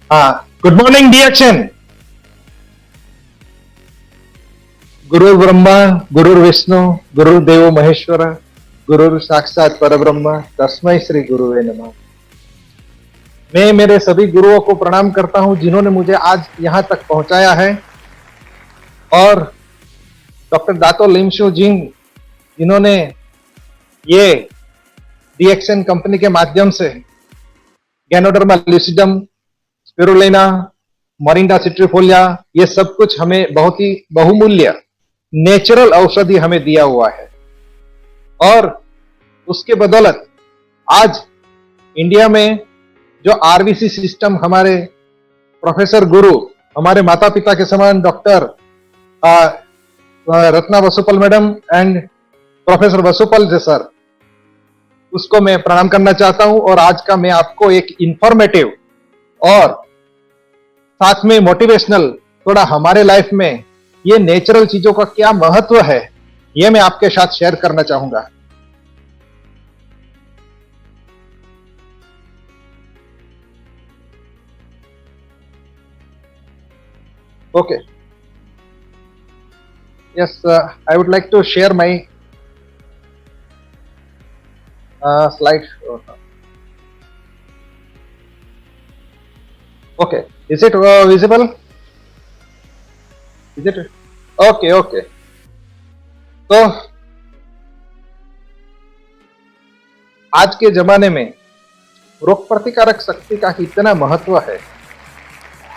Good morning डिएक्शन। गुरु ब्रह्मा गुरु विष्णु गुरुदेव महेश्वर गुरु साक्षात परब्रह्म तस्मै श्री गुरुवे नमः। मैं मेरे सभी गुरुओं को प्रणाम करता हूं जिन्होंने मुझे आज यहां तक पहुंचाया है, और डॉक्टर दातो लिमशो जिंग जिन्होंने ये रिएक्शन कंपनी के माध्यम से गैनोडर्मा लुसिडम, स्पिरुलिना, मोरिंगा सिट्रीफोलिया, ये सब कुछ हमें बहुत ही बहुमूल्य नेचुरल औषधि हमें दिया हुआ है, और उसके बदौलत आज इंडिया में जो आरबीसी सिस्टम हमारे प्रोफेसर गुरु, हमारे माता पिता के समान doctor Ratna Vasupal madam and professor Vasupal ji sir, उसको मैं प्रणाम करना चाहता हूं। और आज का मैं आपको एक इंफॉर्मेटिव और साथ में मोटिवेशनल, थोड़ा हमारे लाइफ में ये नेचुरल चीजों का क्या महत्व है, ये मैं आपके साथ शेयर करना चाहूंगा। Okay, yes, I would like to share my slide. Okay, is it visible? Is it? Okay. तो आज के जमाने में रोग प्रतिकारक शक्ति का इतना महत्व है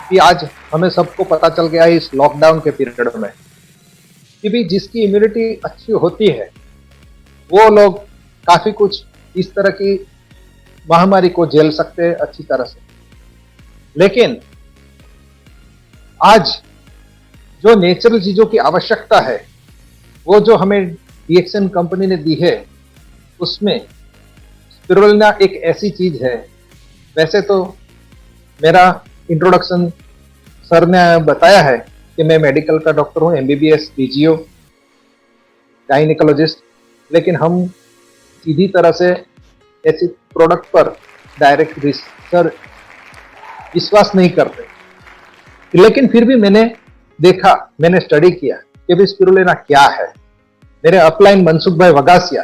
कि आज हमें सबको पता चल गया है इस लॉकडाउन के पीरियड में कि भी जिसकी इम्यूनिटी अच्छी होती है वो लोग काफी कुछ इस तरह की महामारी को झेल सकते हैं अच्छी तरह से। लेकिन आज जो नेचुरल चीजों की आवश्यकता है वो जो हमें रिएक्शन कंपनी ने दी है, उसमें स्पिरुलिना एक ऐसी चीज है। वैसे तो मेरा इंट्रोडक्शन सर ने बताया है कि मैं मेडिकल का डॉक्टर हूं, एमबीबीएस पीजीओ गायनिकोलॉजिस्ट, लेकिन हम सीधी तरह से ऐसी प्रोडक्ट पर डायरेक्ट रिसर्च विश्वास नहीं करते। लेकिन फिर भी मैंने देखा, मैंने स्टडी किया कि भी स्पिरुलिना क्या है। मेरे अपलाइन मनसुख भाई वगासिया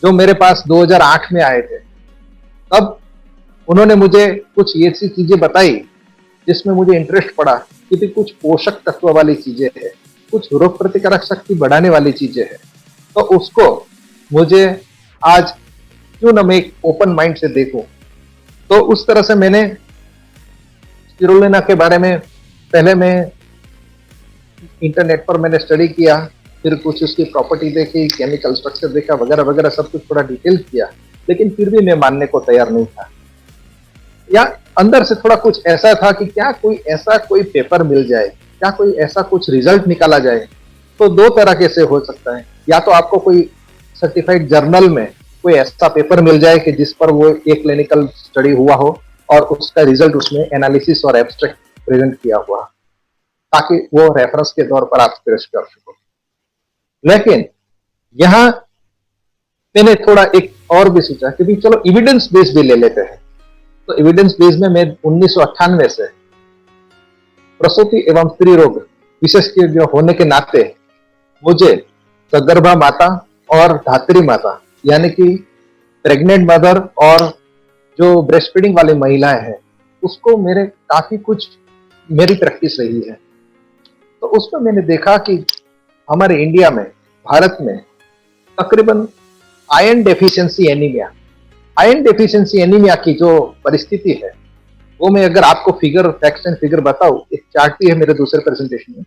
जो मेरे पास 2008 में आए थे, तब उन्होंने मुझे कुछ ऐसी चीजें बताई जिसमें मुझे इंटरेस्ट पड़ा कि भी कुछ पोषक तत्व वाली चीजें हैं, कुछ रोग प्रतिकारक शक्ति बढ़ाने वाली चीजें हैं। तो उसको मुझे आज क्यों न मैं एक ओपन माइंड से देखूं। तो उस तरह से मैंने स्पिरुलिना के बारे में पहले मैं इंटरनेट पर मैंने स्टडी किया, फिर कुछ उसकी प्रॉपर्टी देखी, केमिकल स्ट्रक्चर देखा, वगैरह वगैरह सब कुछ थोड़ा डिटेल किया। लेकिन फिर भी मैं मानने को तैयार नहीं था, या अंदर से थोड़ा कुछ ऐसा था कि क्या कोई ऐसा कोई पेपर मिल जाए, क्या कोई ऐसा कुछ रिजल्ट निकाला जाए। तो दो तरह के से हो सकता है, या तो आपको कोई सर्टिफाइड जर्नल में कोई ऐसा पेपर मिल जाए कि जिस पर वो एक क्लिनिकल स्टडी हुआ हो और उसका रिजल्ट उसमें एनालिसिस और एब्स्ट्रैक्ट प्रेजेंट किया हुआ, ताकि वो रेफरेंस के तौर पर आप पेश कर सको। लेकिन यहां मैंने थोड़ा एक और भी सोचा कि भी चलो एविडेंस बेस भी ले लेते हैं। तो एविडेंस बेस में मैं 1998 से प्रसूति एवं स्त्री रोग विशेषज्ञ होने के नाते मुझे सगर्भा माता और धात्री माता, यानी कि प्रेग्नेंट मदर और जो ब्रेस्ट फीडिंग वाली महिलाएं हैं, उसको मेरे काफी कुछ मेरी प्रैक्टिस रही है। तो उसमें मैंने देखा कि हमारे इंडिया में, भारत में तकरीबन आयरन डेफिशिएंसी एनीमिया की जो परिस्थिति है, वो मैं अगर आपको फिगर, फैक्ट्स एंड फिगर बताऊं, एक चार्ट भी है मेरे दूसरे प्रेजेंटेशन में।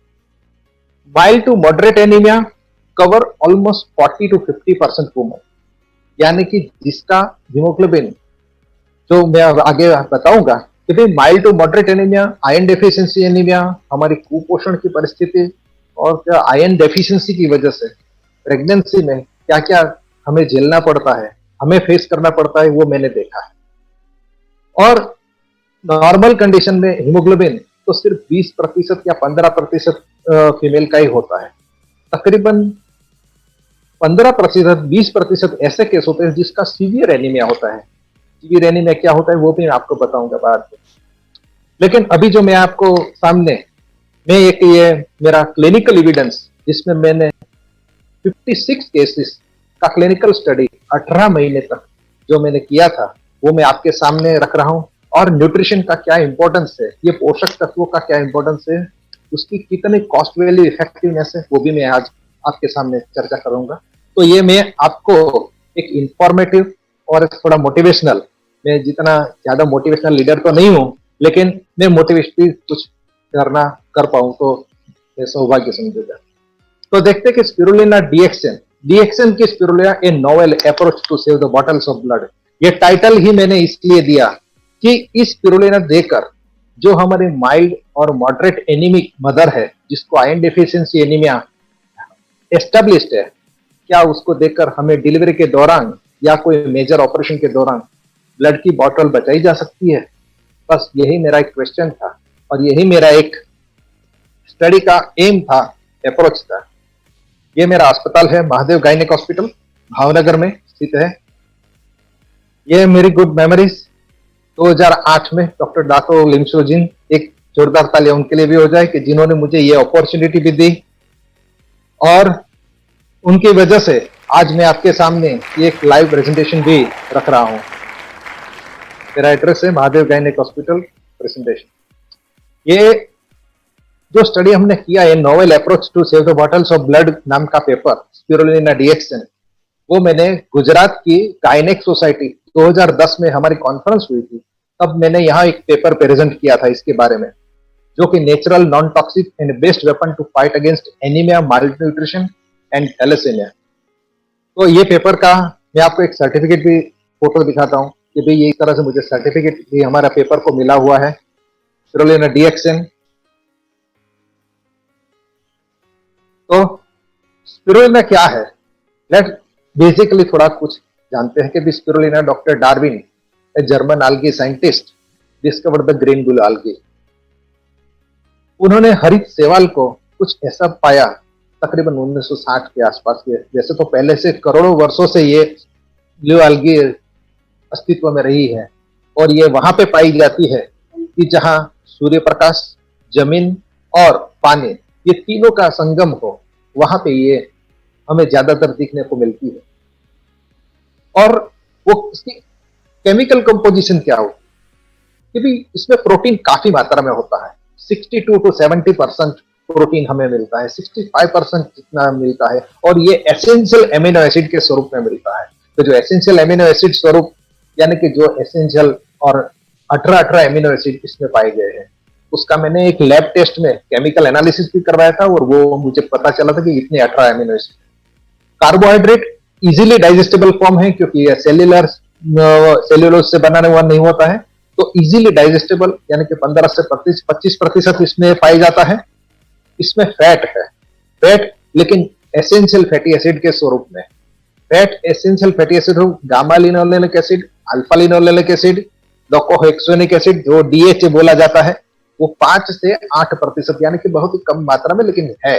Mild to moderate anaemia cover almost 40 to 50% woman, यानी कि जिसका हीमोग्लोबिन, जो मैं आगे बताऊंगा कि भाई mild to moderate anaemia, iron deficiency anaemia, हमारी कुपोषण की परिस्थिति और क्या आयरन डेफिशिएंसी की वजह से प्रेगनेंसी में क्या क्या हमें झेलना पड़ता है, हमें फेस करना पड़ता है, वो मैंने देखा है। और नॉर्मल कंडीशन में हीमोग्लोबिन तो सिर्फ 20% या 15% फीमेल का ही होता है। तकरीबन 15%, 20% ऐसे केस होते हैं जिसका सीवियर एनीमिया होता है। सीवियर एनीमिया क्या होता है वो भी मैं आपको बताऊंगा बाद में। लेकिन अभी जो मैं आपको सामने मैं एक ये मेरा क्लिनिकल एविडेंस जिसमें मैंने 56 केसेस का क्लिनिकल स्टडी 18 महीने तक जो मैंने किया था वो मैं आपके सामने रख रहा हूं। और न्यूट्रिशन का क्या इंपॉर्टेंस है, ये पोषक तत्वों का क्या इंपॉर्टेंस है, उसकी कितनी कॉस्ट वैल्यू इफेक्टिवनेस है, वो भी मैं आज आपके सामने चर्चा करूंगा। तो ये मैं आपको एक इंफॉर्मेटिव और थोड़ा मोटिवेशनल, मैं जितना ज्यादा मोटिवेशनल लीडर तो नहीं हूं, लेकिन मैं मोटिवेशनल कुछ कर पाऊं तो मैं सौभाग्य समझूंगा। तो देखते कि स्पिरुलिना डीएक्सन, डीएक्सन की spirulina a novel approach to save the bottles of blood, ये टाइटल ही मैंने इसलिए दिया कि इस स्पिरुलिना देकर जो हमारे माइल्ड और मॉडरेट एनीमिक मदर है जिसको आयरन डेफिशिएंसी एनीमिया एस्टेब्लिश्ड है, क्या उसको देखकर हमें डिलीवरी के दौरान या कोई मेजर ऑपरेशन के दौरान ब्लड की बॉटल बचाई जा सकती है? बस यही मेरा एक क्वेश्चन था और यही मेरा एक स्टडी का एम था, अप्रोच था। ये मेरा अस्पताल है महादेव गायनेक हॉस्पिटल, भावनगर में स्थित है। ये मेरी गुड मेमोरीज 2008 में डॉक्टर दातो लिमसोजिन, एक जोरदार तालियां उनके लिए भी हो जाए कि जिन्होंने मुझे ये अपॉर्चुनिटी भी दी और उनकी वजह से आज मैं आपके सामने एक लाइव प्रेजेंटेशन भी रख रहा हूं। मेरा एड्रेस है महादेव गायनेक हॉस्पिटल, प्रेजेंटेशन। ये जो स्टडी हमने किया है novel approach to save the bottles of blood नाम का पेपर, स्पिरुलिना डीएक्सन, वो मैंने गुजरात की गायनेक सोसाइटी 2010 में हमारी कॉन्फ्रेंस हुई थी, तब मैंने यहाँ एक पेपर प्रेजेंट किया था इसके बारे में, जो कि natural non toxic and best weapon to fight against anaemia, malnutrition and thalassaemia. तो ये पेपर का मैं आपको एक सर्टिफिकेट भी फोटो दिखाता हूँ कि भाई ये तरह से मुझे सर्टिफिकेट भी हमारा पेपर को मिला हुआ है, स्पिरुलिना डीएक्सन। तो स्पिरुलिना क्या है, लेट बेसिकली थोड़ा कुछ जानते हैं कि spirulina doctor Darwin, a German algae scientist, discovered the green bull algae। उन्होंने हरित शैवाल को कुछ ऐसा पाया तकरीबन 1960 के आसपास के, जैसे तो पहले से करोड़ों वर्षों से ये ब्लू algae अस्तित्व में रही है और ये वहां पे पाई जाती है कि जहां सूर्य प्रकाश, जमीन और पानी, ये तीनों का संगम हो, वहां पे ये हमें ज्यादातर दिखने को मिलती है। और वो इसकी केमिकल कंपोजिशन क्या हो कि भी इसमें प्रोटीन काफी मात्रा में होता है, 62 to 70% प्रोटीन हमें मिलता है, 65% जितना मिलता है, और ये एसेंशियल एमिनो एसिड के स्वरूप में मिलता है। तो जो एसेंशियल एमिनो एसिड स्वरूप यानी कि जो एसेंशियल और 18 एमिनो एसिड इसमें पाए गए हैं, उसका मैंने एक लैब टेस्ट में केमिकल एनालिसिस भी करवाया था और वो मुझे पता चला था कि इतने 18 amino acid. Carbohydrate easily digestible form है क्योंकि ये सेल्यूलोज से बनाने हुआ नहीं होता है, तो इजीली डाइजेस्टेबल यानी कि 15 से 25% इसमें पाया जाता है। इसमें फैट है, फैट लेकिन एसेंशियल फैटी एसिड के स्वरूप में। फैट एसेंशियल फैटी एसिड हो gamma linolenic acid, alpha linolenic acid, docosahexaenoic acid जो डीएचए बोला जाता है, वो 5 से 8% यानी कि बहुत ही कम मात्रा में लेकिन है,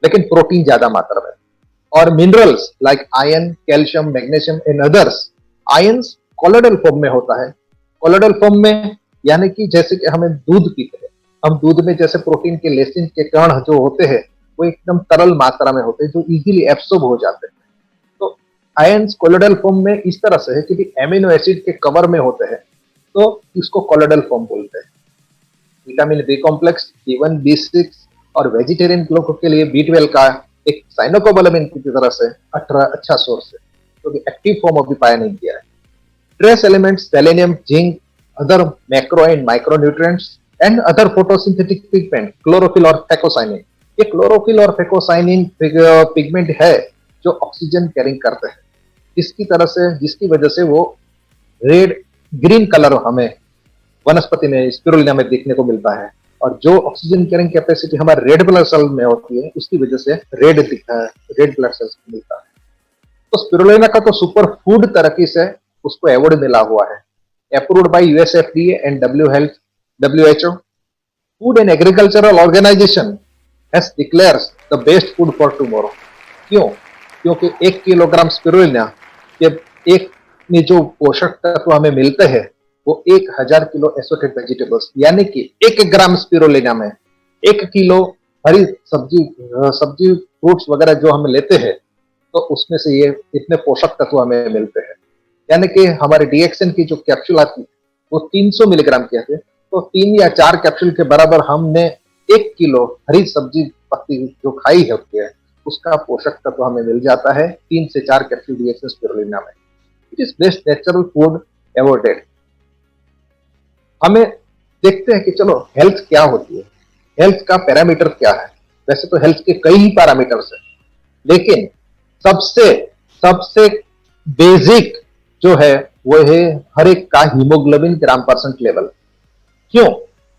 लेकिन प्रोटीन ज्यादा मात्रा में। और minerals like iron, calcium, magnesium and others. Ions colloidal form में होता है, कोलोइडल फॉर्म में यानी कि जैसे कि हमें दूध पीते हैं, हम दूध में जैसे प्रोटीन के लेसिन के कण जो होते हैं वो एकदम तरल मात्रा में होते हैं जो इजीली एब्सॉर्ब हो जाते हैं। तो आयंस कोलोइडल फॉर्म में इस तरह से है कि एमिनो एसिड के कवर में होते हैं, तो इसको कोलोइडल फॉर्म बोलते हैं। Vitamin B complex, B1, B6 और वेजिटेरियन लोगों के लिए B12 का एक साइनोकोबालामिन की तरह से अच्छा सोर्स है, तो एक्टिव फॉर्म अभी पाया नहीं गया है। Trace elements selenium, zinc, other macro and micro nutrients and other photosynthetic pigment, chlorophyll और फेकोसाइनिन। ये क्लोरोफिल और फेकोसाइनिन पिगमेंट है जो ऑक्सीजन कैरिंग करते हैं, जिसकी वजह से वो रेड ग्रीन कलर हमें वनस्पति में स्पिरुलिना में देखने को मिलता है, और जो ऑक्सीजन कैरिंग कैपेसिटी हमारे रेड ब्लड सेल में होती है उसकी वजह से रेड दिखता है, रेड ब्लड सेल्स मिलता है। तो स्पिरुलिना का तो सुपर फूड तरक्की से उसको अवार्ड मिला हुआ है, approved by US FDA and WHO। Food and agricultural organisation has declares the best food for tomorrow. क्यों? क्योंकि 1 किलोग्राम स्पिरुलिना के एक में जो पोषक तत्व हमें मिलते हैं वो 1000 किलो एसोटेड वेजिटेबल्स यानी कि 1 ग्राम स्पिरुलिना में 1 किलो हरी सब्जी सब्जी फ्रूट्स वगैरह जो हम लेते हैं, तो उसमें से ये इतने पोषक तत्व हमें मिलते हैं। यानी कि हमारे डीएक्सन की जो कैप्सूल आती है वो 300 मिलीग्राम की आती है, तो 3 या 4 कैप्सूल के बराबर हमने 1 किलो हरी सब्जी पत्ती जो खाई होती है उसका पोषक तत्व हमें मिल जाता है 3 से 4 कैप्सूल डीएक्सन स्पिरुलिना में। It is best natural food awarded. हमें देखते हैं कि चलो हेल्थ क्या होती है, हेल्थ का पैरामीटर क्या है। वैसे तो हेल्थ के कई पैरामीटर्स हैं, लेकिन सबसे सबसे बेसिक जो है वो है हर एक का हीमोग्लोबिन ग्राम परसेंट लेवल। क्यों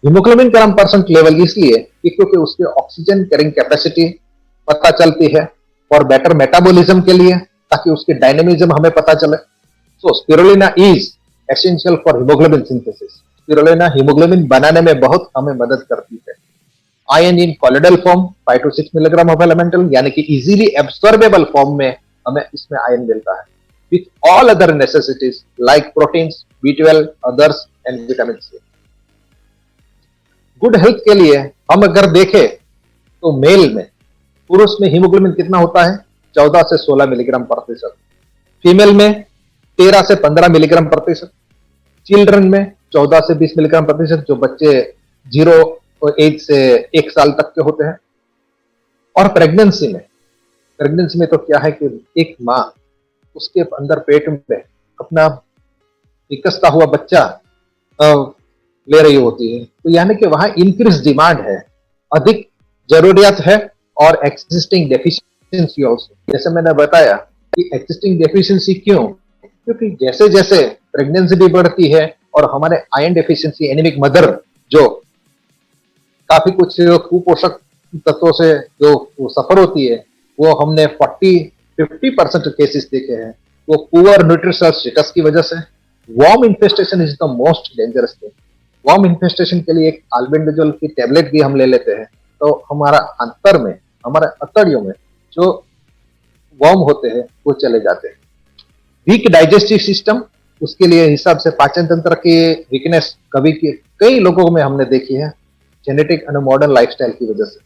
हीमोग्लोबिन ग्राम परसेंट लेवल? इसलिए कि क्योंकि उसके ऑक्सीजन कैरिंग कैपेसिटी पता चलती है और बेटर मेटाबॉलिज्म के लिए, ताकि उसके डायनेमिज्म हमें पता चले। So spirulina is essential for haemoglobin synthesis. Spirulina haemoglobin बनाने में बहुत हमें मदद करती है। Iron in colloidal form 5 to 6 milligram of elemental यानी कि इजीली एब्सॉर्बेबल फॉर्म में हमें इसमें आयन मिलता है, with all other necessities like proteins, B12, others and vitamin C. Good health के लिए हम अगर देखें तो मेल में, पुरुष में हीमोग्लोबिन कितना होता है? 14 से 16 मिलीग्राम प्रतिशत। फीमेल में 13 से 15 मिलीग्राम प्रतिशत। चिल्ड्रन में 14 से 20 मिलीग्राम प्रतिशत, जो बच्चे 0 एज से 1 साल तक के होते हैं। और प्रेगनेंसी में तो क्या है कि एक माँ उसके अंदर पेट में अपना विकसता हुआ बच्चा ले रही होती है, तो यानी कि वहां इंक्रीज डिमांड है, अधिक जरूरियत है, और एक्सिस्टिंग डेफिशिएंसी ऑल्सो। जैसे मैंने बताया कि एक्सिस्टिंग डेफिशिएंसी क्यों? क्योंकि जैसे जैसे प्रेगनेंसी भी बढ़ती है और हमारे आयरन डेफिशिएंसी, एनीमिक मदर जो काफी कुछ कुपोषक तत्वों से जो सफर होती है, वो हमने 40-50% केसेस देखे हैं। वो पुअर न्यूट्रिशनल स्टेटस की वजह से। Worm infestation is the most dangerous thing. Worm infestation के लिए एक अल्बेंडाजोल की टैबलेट भी हम ले लेते हैं, तो हमारा अंतर में, हमारे अतड़ियों में जो वर्म होते हैं वो चले जाते हैं। वीक डाइजेस्टिव सिस्टम, उसके लिए हिसाब से पाचन तंत्र की वीकनेस कई लोगों में हमने देखी है, जेनेटिक और मॉडर्न लाइफस्टाइल की वजह से।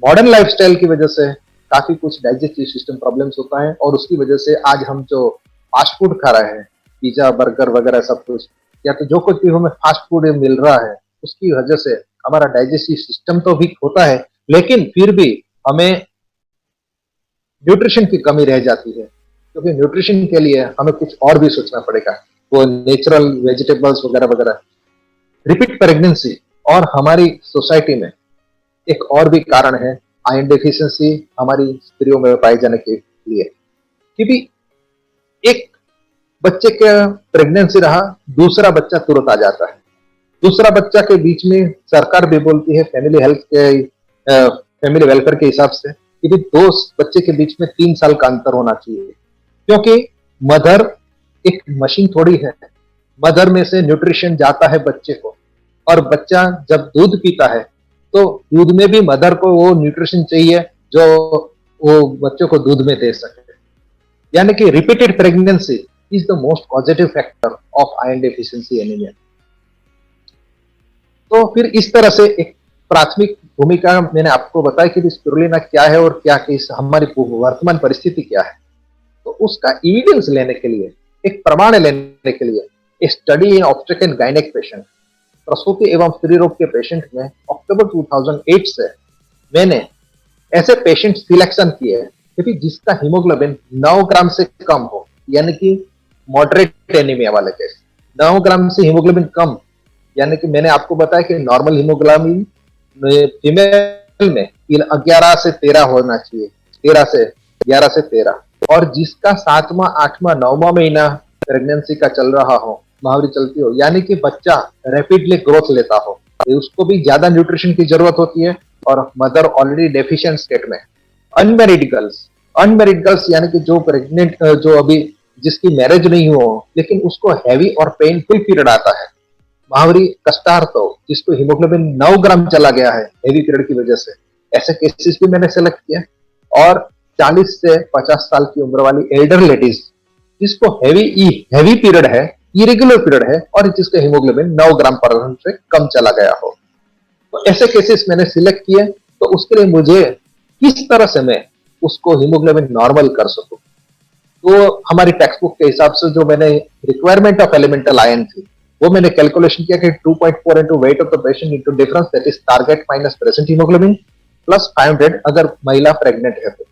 मॉडर्न लाइफस्टाइल की वजह से काफी कुछ डाइजेस्टिव सिस्टम प्रॉब्लम्स होता है, और उसकी वजह से आज हम जो फास्ट फूड खा रहे हैं, पिज्जा, बर्गर वगैरह सब कुछ, या तो जो कुछ भी हमें फास्ट फूड मिल रहा है, उसकी वजह से हमारा डाइजेस्टिव सिस्टम तो वीक होता है, लेकिन फिर भी हमें न्यूट्रिशन की कमी रह जाती है। क्योंकि न्यूट्रिशन के लिए हमें कुछ और भी सोचना पड़ेगा, वो नेचुरल वेजिटेबल्स वगैरह वगैरह। रिपीट प्रेगनेंसी और हमारी सोसाइटी में एक और भी कारण है आयरन डेफिशिएंसी हमारी स्त्रियों में पाए जाने के लिए। क्योंकि एक बच्चे का प्रेगनेंसी रहा, दूसरा बच्चा तुरंत आ जाता है। दूसरा बच्चा के बीच में सरकार भी बोलती है फैमिली हेल्थ के फैमिली वेलफेयर के हिसाब से कि भी 2 बच्चे के बीच में 3 साल का अंतर होना चाहिए, क्योंकि मदर एक मशीन थोड़ी है। मदर में से न्यूट्रिशन जाता है बच्चे को, और बच्चा जब दूध पीता है तो दूध में भी मदर को वो न्यूट्रिशन चाहिए जो वो बच्चों को दूध में दे सके। यानी कि repeated pregnancy is the most positive factor of iron deficiency anaemia. तो फिर इस तरह से एक प्राथमिक भूमिका मैंने आपको बताया कि स्पिरुलिना क्या है और क्या कि हमारी वर्तमान परिस्थिति क्या है। तो उसका एविडेंस लेने के लिए, एक प्रमाण लेने के लिए, a study in obstetric and gynaec patient, प्रसूति एवं स्त्री रोग के पेशेंट में अक्टूबर 2008 से मैंने ऐसे पेशेंट सिलेक्शन किए कि जिसका हीमोग्लोबिन 9 ग्राम से कम हो, यानी कि मॉडरेट एनीमिया वाले केस। 9 ग्राम से हीमोग्लोबिन कम, यानी कि मैंने आपको बताया कि नॉर्मल हीमोग्लोबिन फीमेल में 11 से 13 होना चाहिए, 11 से 13, और जिसका 7वां, 8वां, 9वां महीना प्रेगनेंसी का चल रहा हो, महावरी चलती हो, यानी कि बच्चा रैपिडली ग्रोथ लेता हो, उसको भी ज्यादा न्यूट्रिशन की जरूरत होती है, और मदर ऑलरेडी डेफिशिएंट स्टेट में। अनमैरिड गर्ल्स यानी कि जो प्रेग्नेंट, जो अभी जिसकी मैरिज नहीं हो लेकिन उसको हैवी और पेनफुल पीरियड आता है, महावरी कष्टार्थ हो, जिसको हीमोग्लोबिन 9 ग्राम चला गया है हैवी पीरियड की वजह से, ऐसे केसेस भी मैंने सेलेक्ट किया। और 40 से 50 साल की उम्र वाली एल्डर लेडीज जिसको हैवी पीरियड है इरेगुलर पीरियड है और जिसका हीमोग्लोबिन 9 ग्राम पर से कम चला गया हो। तो ऐसे केसेस मैंने सिलेक्ट किए, तो उसके लिए मुझे किस तरह से मैं उसको हीमोग्लोबिन नॉर्मल कर सकूं। तो हमारी टेक्स्ट बुक के हिसाब से जो मैंने रिक्वायरमेंट ऑफ एलिमेंटल आयन थी, वो मैंने कैलकुलेशन किया कि 2.4 into weight of the patient into difference, that is target minus present haemoglobin plus 500 अगर महिला प्रेग्नेंट है तो।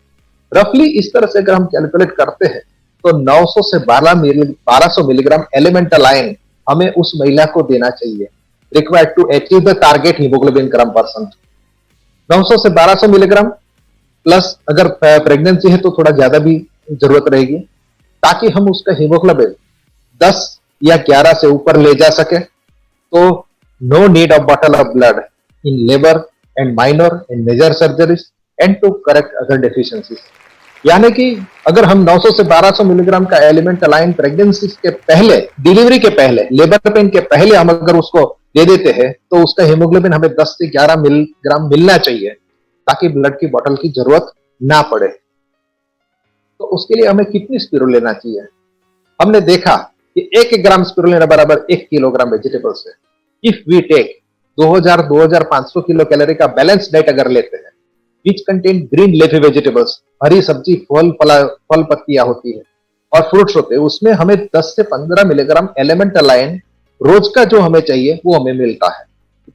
रफली इस तरह से अगर हम कैलकुलेट करते हैं तो 900 से 1200 मिलीग्राम एलिमेंटल आयन हमें उस महिला को देना चाहिए, required to achieve the target haemoglobin gram percent. 900 से 1200 मिलीग्राम प्लस अगर प्रेगनेंसी है तो थोड़ा ज्यादा भी जरूरत रहेगी, ताकि हम उसका हीमोग्लोबिन 10 या 11 से ऊपर ले जा सके। तो no need of bottle of blood in labour and minor and major surgeries and to correct other deficiencies. यानी कि अगर हम 900 से 1200 मिलीग्राम का एलिमेंटल आयन प्रेगनेंसी के पहले, डिलीवरी के पहले, लेबर पेन के पहले हम अगर उसको दे देते हैं तो उसका हीमोग्लोबिन हमें 10 से 11 मिलीग्राम मिलना चाहिए, ताकि ब्लड की बोतल की जरूरत ना पड़े। तो उसके लिए हमें कितनी स्पिरुलिना चाहिए? हमने देखा कि 1 ग्राम स्पिरुलिना बराबर 1 किलोग्राम वेजिटेबल्स है। If we take 2000-2500 kilo calorie का बैलेंस डाइट अगर लेते हैं, which contain green leafy vegetables, हरी सब्जी, फल पत्तियां होती है और फ्रूट्स होते हैं, उसमें हमें 10 से 15 मिलीग्राम एलिमेंटल आयन रोज का जो हमें चाहिए वो हमें मिलता है।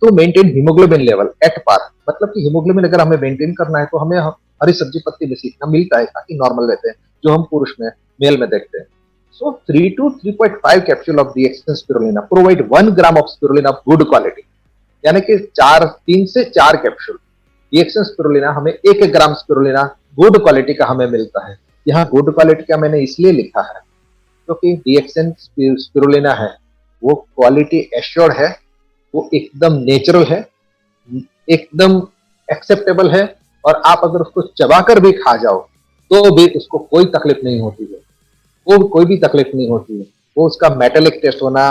तो maintain haemoglobin level at par, मतलब कि हीमोग्लोबिन अगर हमें मेंटेन करना है तो हमें हरी सब्जी पत्ती में से इतना मिलता है ताकि नॉर्मल रहते हैं, जो हम पुरुष में, मेल में देखते हैं। So 3 to 3.5 capsule of DXN spirulina provide 1 gram of spirulina of good quality, यानी कि 3 से 4 कैप्सूल DXN स्पिरुलिना हमें 1 ग्राम स्पिरुलिना गुड क्वालिटी का हमें मिलता है। यहाँ गुड क्वालिटी का मैंने इसलिए लिखा है क्योंकि DXN स्पिरुलिना है वो क्वालिटी एश्योर्ड है, वो एकदम नेचुरल है, एकदम एक्सेप्टेबल है, और आप अगर उसको चबाकर भी खा जाओ तो भी उसको कोई तकलीफ नहीं होती है, वो कोई भी तकलीफ नहीं होती है। वो उसका मेटेलिक टेस्ट होना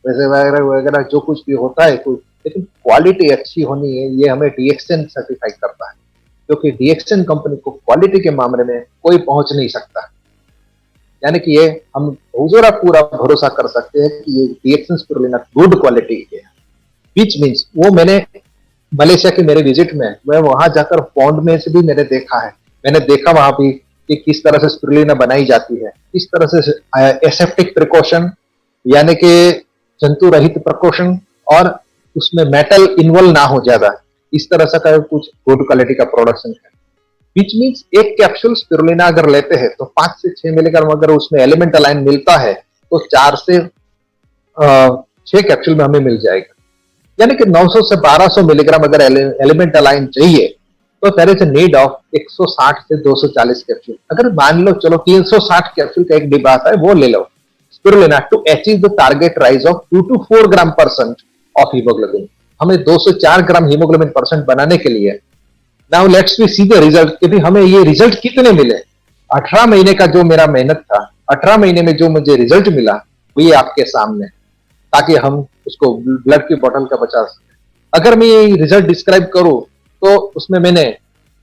वैसे वगैरह वगैरह जो कुछ भी होता है कोई, लेकिन क्वालिटी अच्छी होनी है, ये हमें DXN सर्टिफाई करता है, क्योंकि DXN कंपनी को क्वालिटी के मामले में कोई पहुंच नहीं सकता। यानी कि ये हम पूरा भरोसा कर सकते हैं कि ये DXN स्पिरुलिना गुड क्वालिटी है। विच मीन्स वो मैंने मलेशिया के मेरे विजिट में, मैं वहां जाकर पॉन्ड में से भी मैंने देखा है, मैंने देखा वहां भी कि किस तरह से स्पिरुलिना बनाई जाती है, किस तरह से एसेप्टिक प्रिकॉशन यानी कि जंतु रहित प्रिकॉशन, और उसमें मेटल इन्वॉल्व ना हो ज्यादा, इस तरह से का कुछ गुड क्वालिटी का प्रोडक्शन है। विच मीन्स 1 कैप्सूल स्पिरुलिना अगर लेते हैं तो 5 से 6 मिलीग्राम अगर उसमें एलिमेंटल आयन मिलता है तो 4 से 6 कैप्सूल में हमें मिल जाएगा। यानी कि 900 से 1200 मिलीग्राम अगर एलिमेंटल आयन चाहिए तो there is a need of 160 से 240 कैप्सूल। अगर मान लो चलो 360 कैप्सूल का एक डिब्बा आता है वो ले लो spirulina to achieve the target rise of 2 to 4 gram percent of haemoglobin. हमें 2 से 4 ग्राम हीमोग्लोबिन परसेंट बनाने के लिए now let's we see the result कि हमें ये रिजल्ट कितने मिले। 18 महीने का जो मेरा मेहनत था, 18 महीने में जो मुझे रिजल्ट मिला वो ये आपके सामने, ताकि हम उसको ब्लड की बोतल का बचा सके। अगर मैं ये रिजल्ट डिस्क्राइब करूं तो उसमें मैंने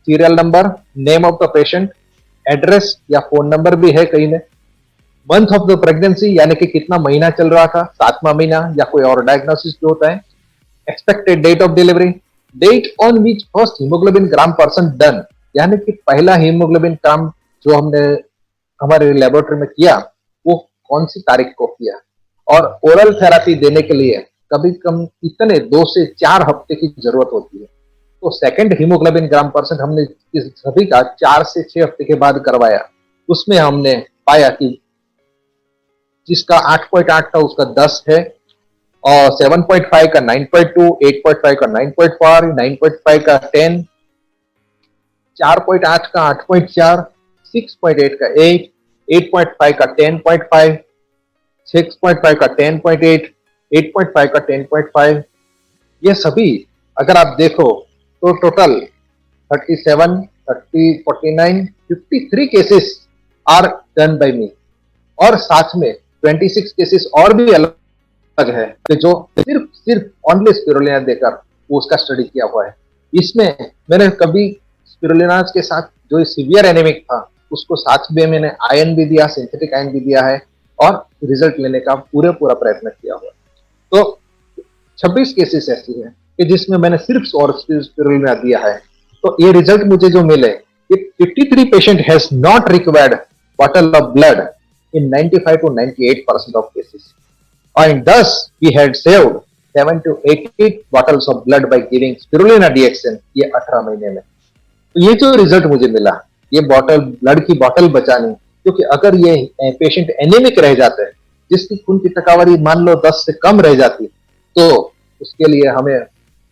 serial number, name of the patient, address या फोन नंबर भी है कहीं में, मंथ ऑफ द प्रेगनेंसी यानी कि कितना महीना चल रहा था, 7वां महीना या कोई और डायग्नोसिस जो होता है, expected date of delivery, date on which first haemoglobin gram percent done, यानी कि पहला हीमोग्लोबिन ग्राम जो हमने हमारे लेबोरेटरी में किया वो कौन सी तारीख को किया, और ओरल थेरेपी देने के लिए कभी कम इतने 2 से 4 हफ्ते की जरूरत होती है। तो सेकंड हीमोग्लोबिन ग्राम परसेंट हमने इस सभी का 4 से 6 हफ्ते के बाद करवाया। उसमें हमने पाया कि जिसका 8.8 था उसका 10 है, और 7.5 का 9.2, 8.5 का 9.4, 9.5 का 10, 4.8 का 8.4, 6.8 का 8, 8.5 का 10.5, 6.5 का 10.8, 8.5 का 10.5। ये सभी अगर आप देखो तो total 37, 30, 49, 53 cases are done by me, और साथ में 26 केसेस और भी अलग है जो सिर्फ ओनली स्पिरुलिना देकर वो उसका स्टडी किया हुआ है। इसमें मैंने कभी स्पिरुलिनाज के साथ जो सीवियर एनीमिक था उसको साथ में मैंने आयन भी दिया, सिंथेटिक आयन भी दिया है, और रिजल्ट लेने का पूरा प्रयत्न किया हुआ। तो 26 केसेस ऐसी हैं कि जिसमें मैंने सिर्फ स्पिरुलिना दिया है। तो ये रिजल्ट मुझे जो मिले, ये 53 patient has not required bottle of blood in 95 to 98% of cases. And thus, we had saved 7 to 80 bottles of blood by giving spirulina DXN ये 18 महीने में। तो ये जो रिजल्ट मुझे मिला, ये बॉटल ब्लड की बॉटल बचानी, क्योंकि अगर ये पेशेंट एनीमिक रह जाते हैं, जिसकी खून की टकावारी मान लो 10 से कम रह जाती, तो उसके लिए हमें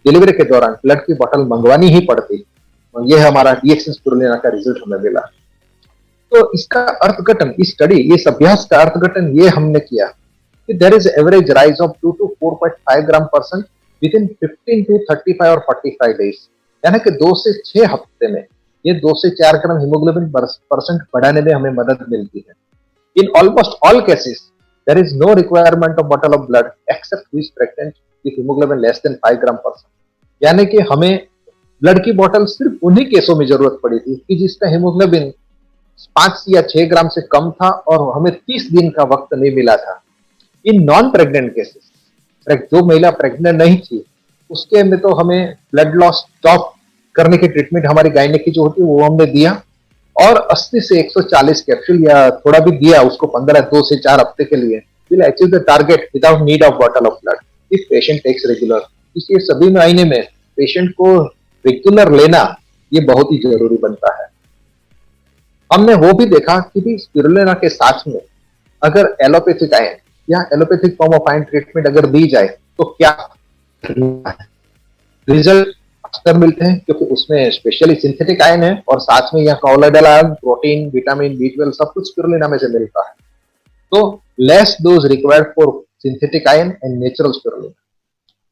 डिलीवरी के दौरान ब्लड की बॉटल मंगवानी ही पड़ती। और ये हमारा डीएक्सन स्पिरुलिना का रिजल्ट हमें मिला। तो इसका अर्थघटन, इस स्टडी, इस अभ्यास का अर्थघटन ये हमने किया कि there is average rise of 2 to 4.5 gram percent within 15 to 35 और 45 डेज, यानी कि 2 से 6 हफ्ते में ये 2 से 4 ग्राम हीमोग्लोबिन परसेंट बढ़ाने में हमें मदद मिलती है। In almost all cases there is no requirement of bottle of blood except who is pregnant with haemoglobin less than 5 gram percent, यानी कि हमें ब्लड की बॉटल सिर्फ उन्हीं केसों में जरूरत पड़ी थी कि जिसका हीमोग्लोबिन 5 या 6 ग्राम से कम था और हमें 30 दिन का वक्त नहीं मिला था। इन नॉन प्रेग्नेंट केसेस, जो महिला प्रेग्नेंट नहीं थी, उसके में तो हमें ब्लड लॉस स्टॉप करने की ट्रीटमेंट हमारी गायनेक की जो होती है वो हमने दिया, और 80 से 140 कैप्सूल या थोड़ा भी दिया उसको 2 से 4 हफ्ते के लिए, will achieve the target without need of bottle of blood if patient takes regular. इसलिए सभी महीने में पेशेंट को रेगुलर लेना ये बहुत ही जरूरी बनता है। हमने वो भी देखा कि भी स्पिरुलिना के साथ में अगर एलोपैथिक आयन या allopathic form of ion treatment अगर दी जाए तो क्या रिजल्ट अक्सर मिलते हैं, क्योंकि उसमें स्पेशली सिंथेटिक आयन है और साथ में यहाँ colloidal ion, protein, vitamin B12 सब कुछ स्पिरुलिना में से मिलता है। तो less dose required for synthetic ion and natural spirulina,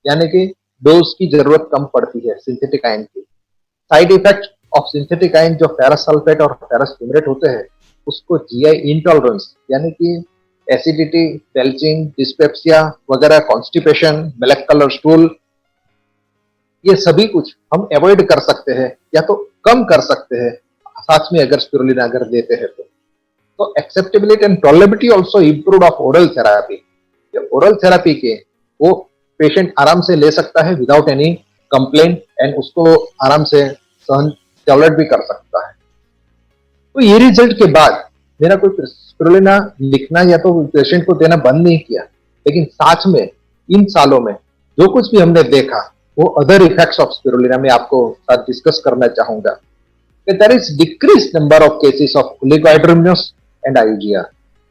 यानी कि डोज की जरूरत कम पड़ती है सिंथेटिक आयन की। Side effect of synthetic ion जो फेरस सल्फेट और फेरस फ्यूमेट होते हैं, उसको जीआई इंटॉलरेंस यानी कि एसिडिटी, बेल्चिंग, डिस्पेप्सिया वगैरह, कॉन्स्टिपेशन, ब्लैक कलर स्टूल, ये सभी कुछ हम अवॉइड कर सकते हैं या तो कम कर सकते हैं साथ में अगर स्पिरुलिना अगर देते हैं तो acceptability and tolerability also improved of oral therapy. Oral therapy के वो पेशेंट आराम से ले सकता है विदाउट एनी कंप्लेंट एंड उसको आराम से सहन टॉलरेट भी कर सकता है। तो ये रिजल्ट के बाद मेरा कोई स्पिरुलिना लिखना या तो पेशेंट को देना बंद नहीं किया, लेकिन साथ में इन सालों में जो कुछ भी हमने देखा वो अदर इफेक्ट्स ऑफ स्पिरुलिना में आपको साथ डिस्कस करना चाहूंगा। There is decrease number of cases of oligohydramnios and IUGR.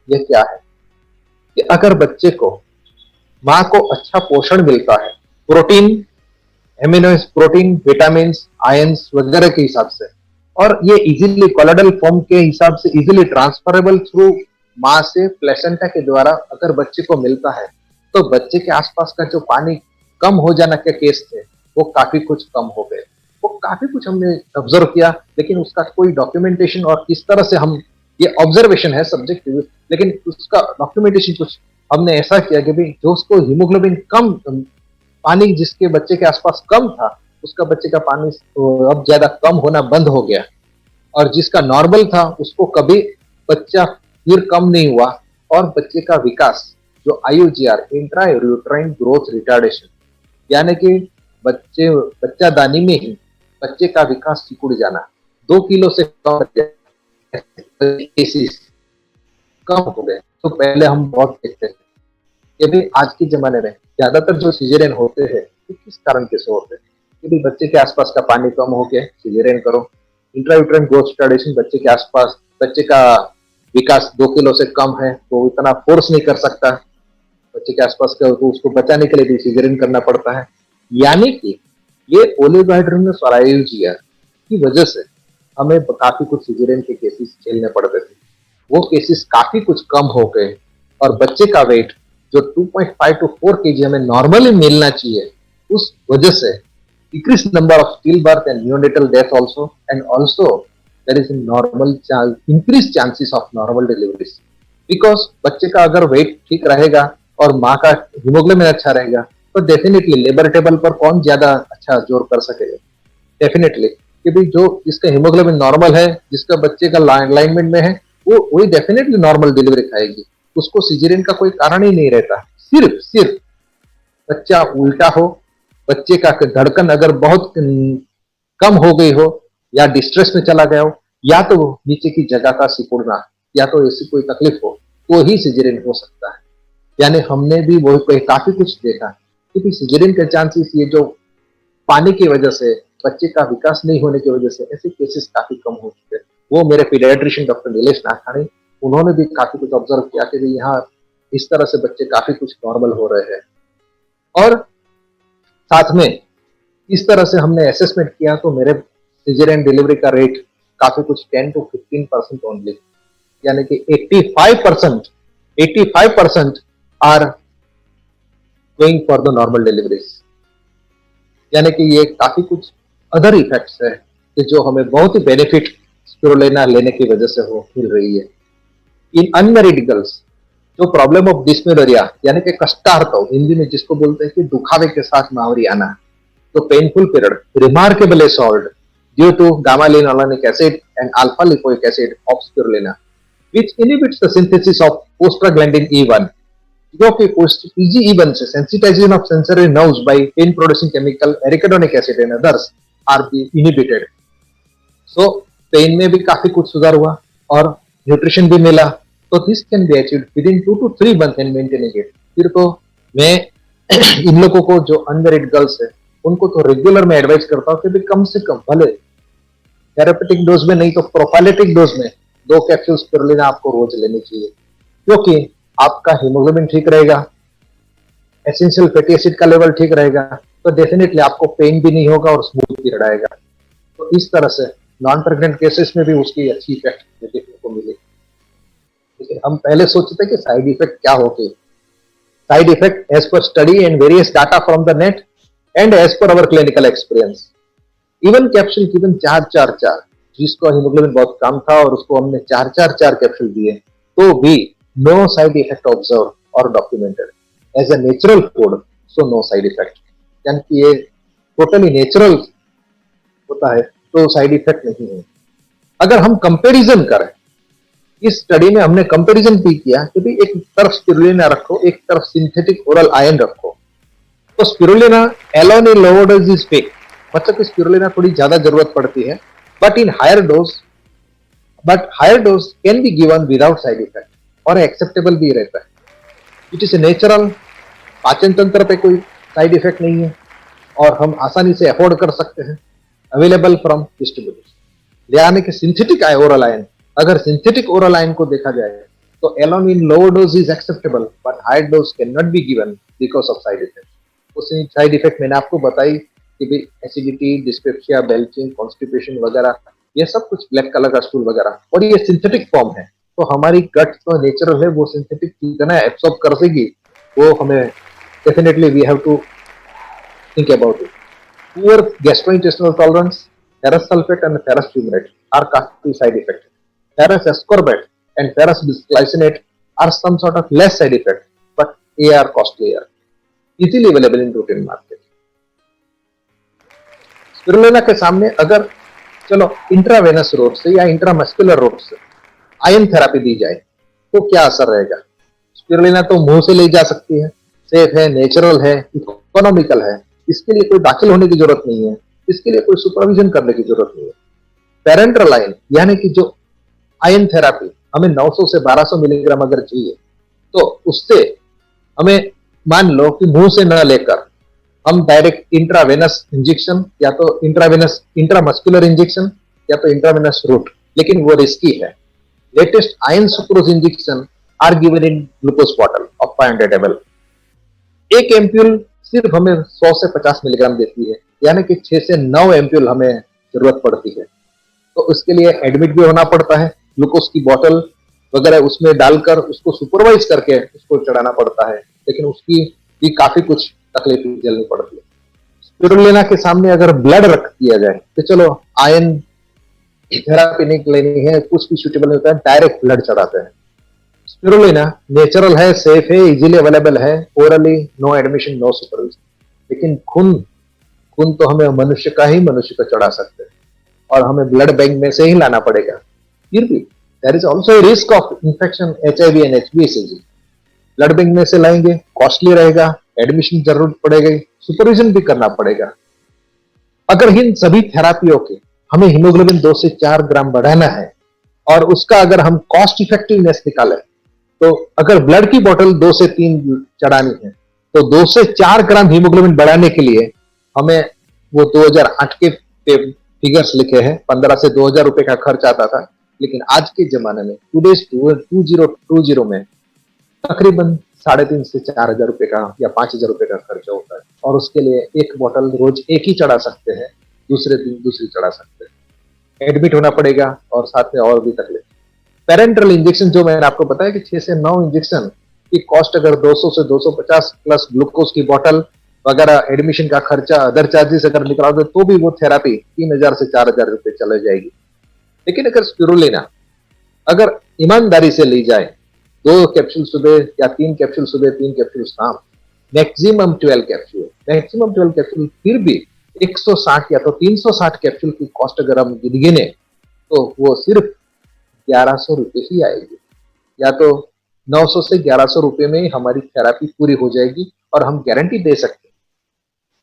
ये क्या है कि अगर बच्चे को, माँ को अच्छा पोषण मिलता है, protein, amino protein, vitamin, ions वगैरह के हिसाब से, और ये इजीली कॉलोइडल फॉर्म के हिसाब से इजीली ट्रांसफरेबल थ्रू माँ से प्लेसेंटा के द्वारा अगर बच्चे को मिलता है, तो बच्चे के आसपास का जो पानी कम हो जाना के केस थे वो काफी कुछ कम हो गए। वो काफी कुछ हमने ऑब्जर्व किया, लेकिन उसका कोई डॉक्यूमेंटेशन और किस तरह से हम, ये ऑब्जर्वेशन है सब्जेक्टिव, लेकिन उसका डॉक्यूमेंटेशन कुछ हमने ऐसा किया कि भाई जो उसको हीमोग्लोबिन कम, पानी जिसके बच्चे के आसपास कम था, उसका बच्चे का पानी अब ज्यादा कम होना बंद हो गया, और जिसका नॉर्मल था उसको कभी बच्चा फिर कम नहीं हुआ, और बच्चे का विकास जो IUGR, intra uterine growth retardation, यानी कि बच्चा दानी में ही बच्चे का विकास सिकुड़ जाना, 2 किलो से कम केसेस कम हो गए। तो पहले हम बहुत देखते थे कि भाई आज के जमाने में ज्यादातर जो सिजेरियन होते हैं तो किस कारण के से होते हैं कि भाई बच्चे के आसपास का पानी कम हो गया, सिजेरियन करो। इंट्रायूट्राइन ग्रोथ रिटार्डेशन, बच्चे के आसपास, बच्चे का विकास 2 किलो से कम है तो इतना फोर्स नहीं कर सकता, बच्चे के आसपास का, तो उसको बचाने के लिए भी सिजेरियन करना पड़ता है। यानी कि ये ओलिगोहाइड्रोमिनस और आईयूजीआर की वजह से हमें काफी कुछ सिजेरियन के केसेस झेलने पड़ते थे। वो केसेस काफी कुछ कम हो गए, और बच्चे का वेट जो 2.5 to 4 kg हमें नॉर्मली मिलना चाहिए, उस वजह से decrease number of still birth and neonatal death also, and also there is normal increase chances of normal deliveries, because बच्चे का अगर वेट ठीक रहेगा और माँ का हीमोग्लोबिन अच्छा रहेगा तो डेफिनेटली लेबर टेबल पर कौन ज्यादा अच्छा जोर कर सकेगा। डेफिनेटली कि भाई जो जिसका हीमोग्लोबिन नॉर्मल है, जिसका बच्चे का अलाइनमेंट में है, वो वही डेफिनेटली नॉर्मल डिलीवरी खाएगी। उसको सिजेरियन का कोई कारण ही नहीं रहता। सिर्फ सिर्फ बच्चा उल्टा हो, बच्चे का धड़कन अगर बहुत कम हो गई हो या डिस्ट्रेस में चला गया हो, या तो नीचे की जगह का सिकुड़ना, या तो ऐसी कोई तकलीफ हो, तो ही सिजेरियन हो सकता है। यानी हमने भी वो काफी कुछ देखा, क्योंकि सिजेरियन के चांसेस ये जो पानी की वजह से, बच्चे का विकास नहीं होने की वजह से ऐसे केसेस काफी कम हो चुके हैं। वो मेरे पीडियाट्रिशियन डॉक्टर नीलेश नाथानी, उन्होंने भी काफी कुछ ऑब्जर्व किया कि यहाँ इस तरह से बच्चे काफी कुछ नॉर्मल हो रहे हैं। और साथ में इस तरह से हमने असेसमेंट किया तो मेरे सिजेरियन डिलीवरी का रेट काफी कुछ 10 to 15% ओनली, यानी कि 85% are going for the normal deliveries. यानी कि ये काफी कुछ अदर इफेक्ट्स है कि जो हमें बहुत ही बेनिफिट स्पिरुलिना लेने की वजह से हो मिल रही है। इन अनमेरिड गर्ल्स जो प्रॉब्लम ऑफ डिस्मेनोरिया, यानी कि कष्टार्थ हिंदी में जिसको बोलते हैं कि दुखावे के साथ मावरी आना, तो painful period remarkably solved due to gamma linolenic acid and alpha lipoic acid of spirulina which inhibits the synthesis of prostaglandin E1, जो कि PGE1 से sensitization of sensory nerves by pain producing chemical arachidonic acid and others are being inhibited. So pain में भी काफी कुछ सुधार हुआ और न्यूट्रिशन भी मिला, तो this can be achieved within 2 to 3 months and maintaining it. फिर तो मैं इन लोगों को जो अनमेरिड गर्ल्स है उनको तो रेगुलर में एडवाइस करता हूँ कि भी कम से कम, भले थेरेपेटिक डोज में नहीं तो प्रोफाइलेटिक डोज में 2 कैप्सूल स्पिरुलिना आपको रोज लेनी चाहिए, क्योंकि आपका हीमोग्लोबिन ठीक रहेगा, एसेंशियल फैटी एसिड का लेवल ठीक रहेगा, तो डेफिनेटली आपको पेन भी नहीं होगा और स्मूथ भी रहेगा। तो इस तरह से नॉन प्रेग्नेंट केसेस में भी उसकी अच्छी इफेक्ट देखने को मिले। लेकिन हम पहले सोचते थे कि साइड इफेक्ट क्या होगी। Side effect as per study and various data from the net and as per our clinical experience, even capsule given 4-4-4, जिसको हीमोग्लोबिन बहुत कम था और उसको हमने 4-4-4 कैप्सूल दिए, तो भी नो साइड इफेक्ट ऑब्जर्व और documented as a natural food, so no side effect. यानी कि ये टोटली नेचुरल होता है तो साइड इफेक्ट नहीं है। अगर हम कंपैरिजन करें, इस स्टडी में हमने कंपैरिजन भी किया कि भी एक तरफ स्पिरुलिना रखो, एक तरफ सिंथेटिक ओरल आयन रखो, तो spirulina alone in lower dose is pick, मतलब कि स्पिरुलिना थोड़ी ज्यादा जरूरत पड़ती है, but higher dose can be given without side effect और एक्सेप्टेबल भी रहता है। इट इज नेचुरल, पाचन तंत्र पे कोई साइड इफेक्ट नहीं है और हम आसानी से अफोर्ड कर सकते हैं, अवेलेबल फ्रॉम डिस्ट्रीब्यूटर्स। यानी कि सिंथेटिक ओरल आयन, अगर सिंथेटिक ओरल आयन को देखा जाए तो alone in lower dose is acceptable but higher dose can not be given because of side effect. उसी साइड इफेक्ट मैंने आपको बताई कि भी एसिडिटी, डिस्पेप्सिया, बेल्चिंग, कॉन्स्टिपेशन वगैरह, ये सब कुछ ब्लैक कलर का स्टूल वगैरह, और ये सिंथेटिक फॉर्म है। तो हमारी गट तो नेचुरल है, वो सिंथेटिक कितना एब्सॉर्ब कर सकेगी वो हमें definitely we have to think about it. Poor gastrointestinal tolerance, ferrous sulfate and ferrous fumarate are key side effects. Ferrous ascorbate and ferrous bisglycinate are some sort of less side effect, but they are costlier, easily available in routine market. Spirulina के सामने अगर चलो intravenous road से या intramuscular road से ion therapy दी जाए तो क्या असर रहेगा? स्पिरुलिना तो मुंह से ले जा सकती है, सेफ है, नेचुरल है, इकोनॉमिकल है, इसके लिए कोई दाखिल होने की जरूरत नहीं है, इसके लिए कोई सुपरविजन करने की जरूरत नहीं है। पेरेंट्रल आयन यानी कि जो आयन थेरेपी हमें 900 से 1200 मिलीग्राम अगर चाहिए, तो उससे हमें मान लो कि मुंह से न लेकर हम डायरेक्ट इंट्रावेनस इंजेक्शन या तो इंट्रामस्कुलर इंजेक्शन या तो इंट्रावेनस रूट, लेकिन वो रिस्की है। Latest iron sucrose injection are given in glucose bottle of 500 ml। एक एम्प्यूल सिर्फ हमें 100 से 50 मिलीग्राम देती है, यानी कि 6 से 9 एम्प्यूल हमें जरूरत पड़ती है। तो उसके लिए एडमिट भी होना पड़ता है, ग्लूकोज की बोतल वगैरह उसमें डालकर उसको सुपरवाइज करके उसको चढ़ाना पड़ता है, लेकिन उसकी भी काफी कुछ तकलीफ झेलनी पड़ती है। स्पिरुलिना के सामने अगर ब्लड रख दिया जाए तो चलो आयन थेरेपी नहीं लेनी है, कुछ भी सूटेबल नहीं होता है, डायरेक्ट ब्लड चढ़ाते हैं। स्पिरुलिना नेचुरल है, सेफ है, इजीली अवेलेबल है, orally, no admission, no supervision. लेकिन खून तो हमें मनुष्य को चढ़ा सकते हैं और हमें ब्लड बैंक में से ही लाना पड़ेगा। फिर भी there is also a risk of infection HIV and HbSAg। Blood bank में से लाएंगे, कॉस्टली रहेगा, एडमिशन जरूरत पड़ेगी, सुपरविजन भी करना पड़ेगा। अगर इन सभी थेरापियों के हमें हीमोग्लोबिन 2 से 4 ग्राम बढ़ाना है और उसका अगर हम कॉस्ट इफेक्टिवनेस निकालें, तो अगर ब्लड की बोतल 2 से 3 चढ़ानी है तो 2 से 4 ग्राम हीमोग्लोबिन बढ़ाने के लिए हमें वो 2008 के फिगर्स लिखे हैं, 15 से 2000 रुपए का खर्च आता था। लेकिन आज के जमाने में टूडेज 2020 में तकरीबन 3.5 से 4,000 रुपए का या 5,000 रुपए का खर्चा होता है, और उसके लिए एक बोतल रोज एक ही चढ़ा सकते हैं, दूसरे दिन दूसरी चढ़ा सकते हैं। एडमिट होना पड़ेगा और साथ में और भी तकलीफ। पेरेंटल इंजेक्शन जो मैंने आपको बताया कि 6 से 9 इंजेक्शन की कॉस्ट अगर 200 से 250 प्लस ग्लूकोज की बोतल वगैरह, एडमिशन का खर्चा, अदर चार्जेस अगर निकाल दो तो भी वो थेरापी 3,000 से 4,000 रुपए चले जाएगी। लेकिन अगर स्पिरुलिना अगर ईमानदारी से ली जाए, 2 कैप्सूल सुबह या 3 कैप्सूल सुबह, 3 कैप्सूल शाम, मैक्सिमम 12 कैप्सूल, फिर भी 160 या तो 360 कैप्सूल की कॉस्ट अगर हम गिने तो वो सिर्फ 1100 रुपए ही आएगी, या तो 900 से 1100 रुपए में हमारी थेरापी पूरी हो जाएगी। और हम गारंटी दे सकते हैं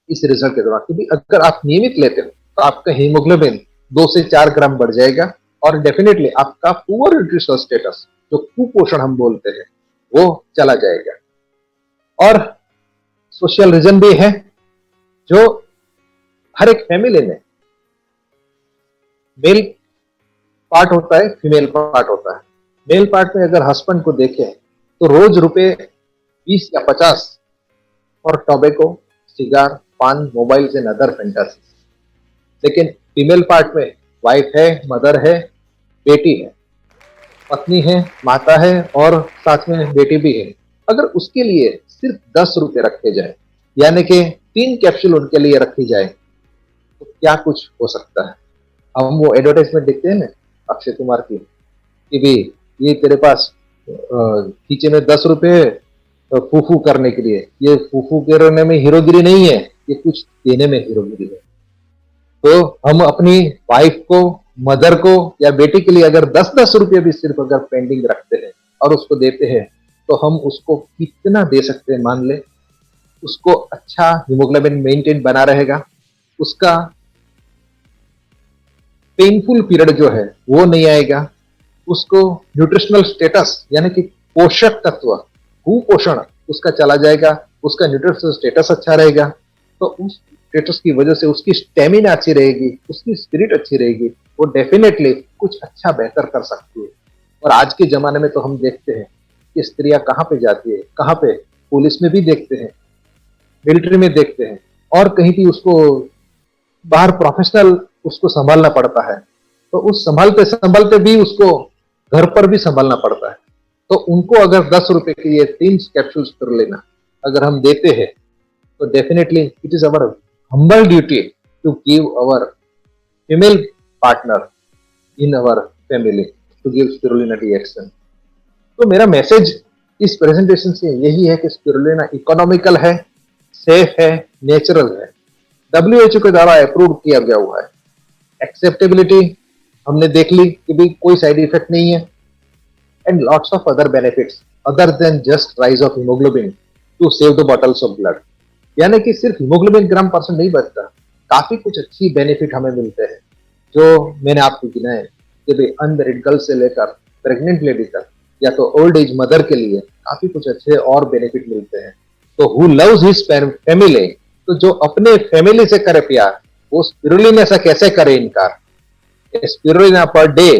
इस रिजल्ट के दौरान, क्योंकि अगर आप नियमित लेते हो तो आपका हीमोग्लोबिन 2 से 4 ग्राम बढ़ जाएगा और डेफिनेटली आपका पुअर न्यूट्रिशनल स्टेटस, जो कुपोषण हम बोलते हैं, वो चला जाएगा। और सोशल रीजन भी है, जो हर एक फैमिली में मेल पार्ट होता है, फीमेल पार्ट होता है। मेल पार्ट में अगर हस्बैंड को देखें तो रोज रुपए 20 या 50 और टोबैको, सिगार, पान, मोबाइल एंड अदर फैंटासी। लेकिन फीमेल पार्ट में वाइफ है, मदर है, बेटी है, पत्नी है, माता है और साथ में बेटी भी है। अगर उसके लिए सिर्फ 10 रुपए रखे जाए, यानी कि 3 कैप्सूल उनके लिए रखी जाए, तो क्या कुछ हो सकता है। हम वो एडवर्टाइजमेंट देखते हैं ना अक्षय कुमार की, कि भी ये तेरे पास खींचे में 10 रुपए फूफू करने के लिए, ये फूफू करने में हीरोगिरी नहीं है, ये कुछ देने में हीरोगिरी है। तो हम अपनी वाइफ को, मदर को या बेटी के लिए अगर 10-10 रुपए भी सिर्फ अगर पेंडिंग रखते हैं और उसको देते हैं, तो हम उसको कितना दे सकते हैं। मान ले उसको अच्छा हीमोग्लोबिन मेंटेन बना रहेगा, उसका पेनफुल पीरियड जो है वो नहीं आएगा, उसको न्यूट्रिशनल स्टेटस यानी कि पोषक तत्व, कुपोषण उसका चला जाएगा, उसका न्यूट्रिशनल स्टेटस अच्छा रहेगा, तो उस स्टेटस की वजह से उसकी स्टेमिना अच्छी रहेगी, उसकी स्पिरिट अच्छी रहेगी, वो डेफिनेटली कुछ अच्छा बेहतर कर सकती है। और आज के जमाने में तो हम देखते हैं कि स्त्रियां कहाँ पे जाती है, कहाँ पे, पुलिस में भी देखते हैं, मिलिट्री में देखते हैं, और कहीं भी उसको बाहर प्रोफेशनल उसको संभालना पड़ता है, तो उस संभालते संभालते भी उसको घर पर भी संभालना पड़ता है। तो उनको अगर 10 रुपए के ये 3 कैप्सूल्स कर लेना अगर हम देते हैं, तो definitely it is our humble duty to give our female partner in our family to give spirulina DXN। तो मेरा मैसेज इस प्रेजेंटेशन से यही है कि स्पिरुलिना इकोनॉमिकल है, सेफ है, नेचुरल है, WHO के द्वारा अप्रूव किया गया हुआ है। एक्सेप्टेबिलिटी हमने देख ली कि भी कोई साइड इफेक्ट नहीं है, and lots of other benefits other than just rise of haemoglobin to save the bottles of blood. यानी कि सिर्फ हीमोग्लोबिन ग्राम परसेंट नहीं बचता, काफी कुछ अच्छी बेनिफिट हमें मिलते हैं, जो मैंने आपको गिनाए कि भाई अनमैरिड गर्ल से लेकर प्रेग्नेंट लेडी तक, या तो ओल्ड एज मदर के लिए काफी कुछ अच्छे और बेनिफिट मिलते हैं। तो हु लव्स हिज फैमिली, तो जो अपने फैमिली से करे प्यार, वो स्पिरुलिना से कैसे करे इनकार। Spirulina per day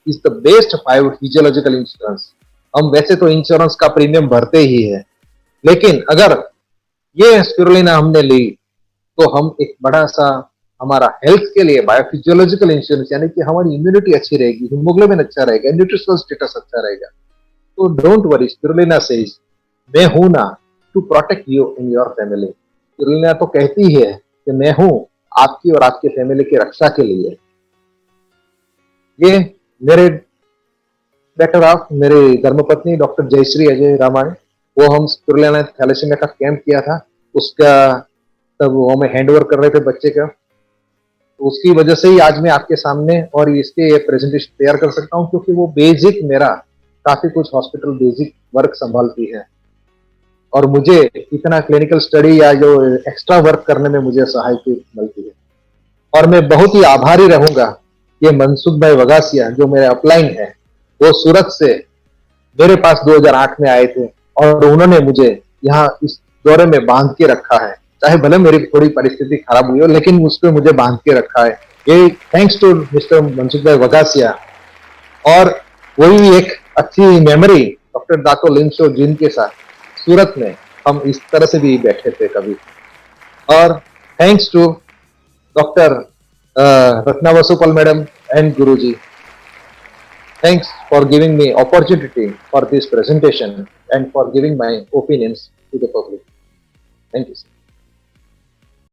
is the best 5 physiological insurance. हम वैसे तो इंश्योरेंस का प्रीमियम भरते ही है, लेकिन अगर ये स्पिरुलिना हमने ली तो हम एक बड़ा सा हमारा हेल्थ के लिए बायोफिजियोलॉजिकल इंश्योरेंस, यानी कि हमारी इम्यूनिटी अच्छी रहेगी, हीमोग्लोबिन अच्छा रहेगा, न्यूट्रिशनल स्टेटस अच्छा रहेगा। तो डोंट वरी, स्पिरुलिना सेज मैं हूं ना to protect you in your family. Spirulina तो कहती है कि मैं हूं आपकी और आपके फैमिली की रक्षा के लिए। ये मेरे बेटर ऑफ मेरी धर्मपत्नी डॉक्टर जयश्री अजय रामाणी, वो हम स्पिरुलिना थैलेसीमिया का कैंप किया था, उसका तब वो हमें हैंड ओवर कर रहे थे बच्चे का। तो उसकी वजह से ही आज मैं आपके सामने और इसके ये प्रेजेंटेशन तैयार कर सकता हूँ, क्योंकि वो बेसिक मेरा काफी कुछ हॉस्पिटल बेसिक वर्क संभालती है और मुझे इतना क्लिनिकल स्टडी या जो एक्स्ट्रा वर्क करने में मुझे सहायता मिलती है। और मैं बहुत ही आभारी रहूंगा ये मनसुख भाई वगासिया जो मेरे अपलाइन है, वो सूरत से मेरे पास 2008 में आए थे और उन्होंने मुझे यहाँ इस दौरे में बांध के रखा है। चाहे भले मेरी थोड़ी परिस्थिति खराब हुई हो, लेकिन उस पर मुझे बांध के रखा है। ये थैंक्स टू मिस्टर मनसुख भाई वगासिया। और वही एक अच्छी मेमोरी डॉक्टर दातो लिंगशो जिनके साथ सूरत में हम इस तरह से भी बैठे थे कभी। और thanks to Dr. Ratna Vasupal madam and Guruji. Thanks for giving me opportunity for this presentation and for giving my opinions to the public. Thank you, sir.